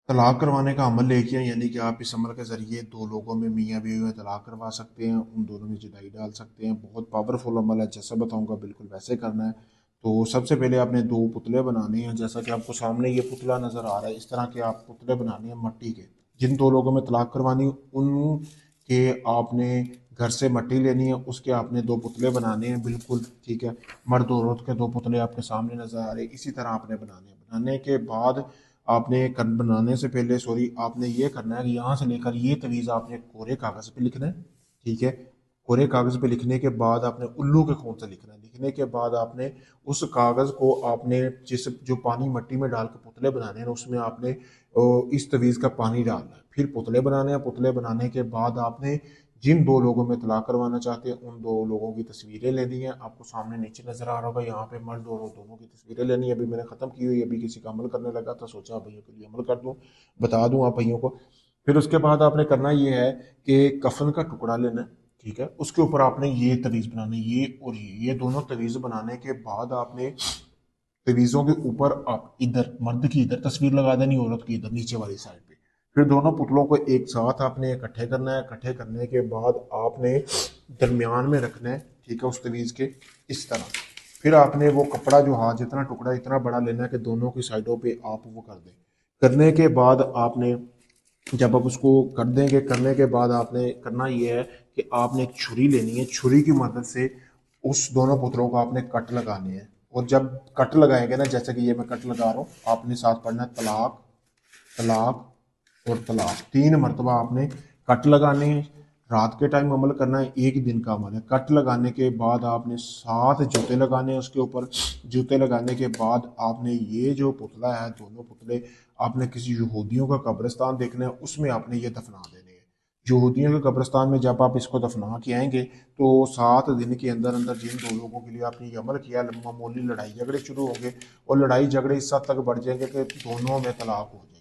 तलाक करवाने का अमल लेके आए, यानी कि आप इस अमल के ज़रिए दो लोगों में, मियाँ बीवी में तलाक करवा सकते हैं, उन दोनों में जुदाई डाल सकते हैं। बहुत पावरफुल अमल है, जैसा बताऊंगा बिल्कुल वैसे करना है। तो सबसे पहले आपने दो पुतले बनाने हैं, जैसा कि आपको सामने ये पुतला नज़र आ रहा है, इस तरह के आप पुतले बनाने हैं मट्टी के। जिन दो लोगों में तलाक करवानी उन के आपने घर से मट्टी लेनी है, उसके आपने दो पुतले बनाने हैं बिल्कुल, ठीक है। मर्द और औरत के दो पुतले आपके सामने नज़र आ रहे हैं, इसी तरह आपने बनाने हैं। बनाने के बाद आपने बनाने से पहले, सॉरी, आपने ये करना है कि यहाँ से लेकर ये तवीज़ आपने कोरे कागज़ पे लिखना है, ठीक है। कोरे कागज़ पे लिखने के बाद आपने उल्लू के खून से लिखना है। लिखने के बाद आपने उस कागज़ को आपने जिस जो पानी मट्टी में डाल के पुतले बनाने हैं उसमें आपने इस तवीज़ का पानी डालना है। फिर पुतले बनाने हैं। पुतले बनाने के बाद आपने जिन दो लोगों में तलाक करवाना चाहते हैं उन दो लोगों की तस्वीरें लेनी है। आपको सामने नीचे नजर आ रहा होगा, यहाँ पे मर्द और दोनों की तस्वीरें लेनी है। अभी मैंने खत्म की हुई, अभी किसी का अमल करने लगा था, सोचा भैया के लिए अमल कर दूं, बता दूं आप भैयों को। फिर उसके बाद आपने करना ये है कि कफन का टुकड़ा लेना है, ठीक है। उसके ऊपर आपने ये तवीज़ बनानी, ये और ये दोनों तवीज़ बनाने के बाद आपने तवीज़ों के ऊपर आप इधर मर्द की इधर तस्वीर लगा देनी, औरत की इधर नीचे वाली साइड पे। फिर दोनों पुतलों को एक साथ आपने इकट्ठे करना है। इकट्ठे करने के बाद आपने दरमियान में रखना है, ठीक है, उस तवीज़ के, इस तरह। फिर आपने वो कपड़ा जो हाथ जितना टुकड़ा इतना बड़ा लेना है कि दोनों की साइडों पे आप वो कर दें। करने के बाद आपने, जब आप उसको कर देंगे, करने के बाद आपने करना ये है कि आपने एक छुरी लेनी है। छुरी की मदद से उस दोनों पुतलों को आपने कट लगाने हैं। और जब कट लगाएंगे ना, जैसे कि ये मैं कट लगा रहा हूँ, आपने साथ पढ़ना है तलाक, तलाक और तलाक। तीन मरतबा आपने कट लगाने हैं। रात के टाइम अमल करना है, एक दिन का अमल है। कट लगाने के बाद आपने 7 जूते लगाने हैं उसके ऊपर। जूते लगाने के बाद आपने ये जो पुतला है, दोनों पुतले, आपने किसी यहूदियों का कब्रिस्तान देखना है, उसमें आपने ये दफना देने हैं। यहूदियों के कब्रिस्तान में जब आप इसको दफना के आएंगे तो 7 दिन के अंदर अंदर जिन दो लोगों के लिए आपने ये अमल किया, मामूली लड़ाई झगड़े शुरू होंगे और लड़ाई झगड़े इस हद तक बढ़ जाएंगे कि दोनों में तलाक हो जाएगी।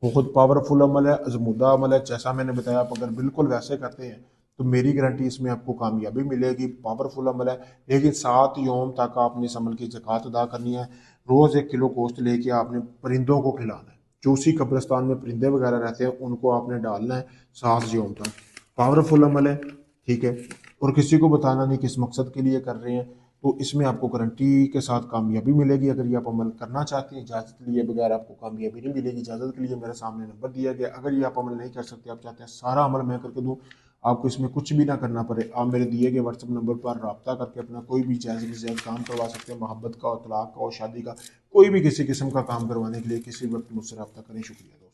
बहुत पावरफुल अमल है, अजमुदा अमल है। जैसा मैंने बताया, आप अगर बिल्कुल वैसे करते हैं तो मेरी गारंटी इसमें आपको कामयाबी मिलेगी। पावरफुल अमल है। लेकिन 7 योम तक आपने इस अमल की ज़कात अदा करनी है। रोज़ 1 किलो गोश्त लेके आपने परिंदों को खिलाना है। जो उसी कब्रिस्तान में परिंदे वगैरह रहते हैं उनको आपने डालना है 7 योम तक। पावरफुल अमल है, ठीक है। और किसी को बताना नहीं किस मकसद के लिए कर रहे हैं। तो इसमें आपको गारंटी के साथ कामयाबी मिलेगी। अगर ये आप अमल करना चाहते हैं, इजाज़त लिए बगैर आपको कामयाबी नहीं मिलेगी। इजाज़त के लिए मेरे सामने नंबर दिया गया। अगर ये आप अमल नहीं कर सकते, आप चाहते हैं सारा अमल मैं करके दूँ, आपको इसमें कुछ भी ना करना पड़े, आप मेरे दिए गए व्हाट्सअप नंबर पर रब्ता करके अपना कोई भी जायज़ से जायज़ काम करवा सकते हैं। मोहब्बत का और तलाक का और शादी का, कोई भी किसी किस्म का काम करवाने के लिए किसी वक्त मुझसे रब्ता करें। शुक्रिया।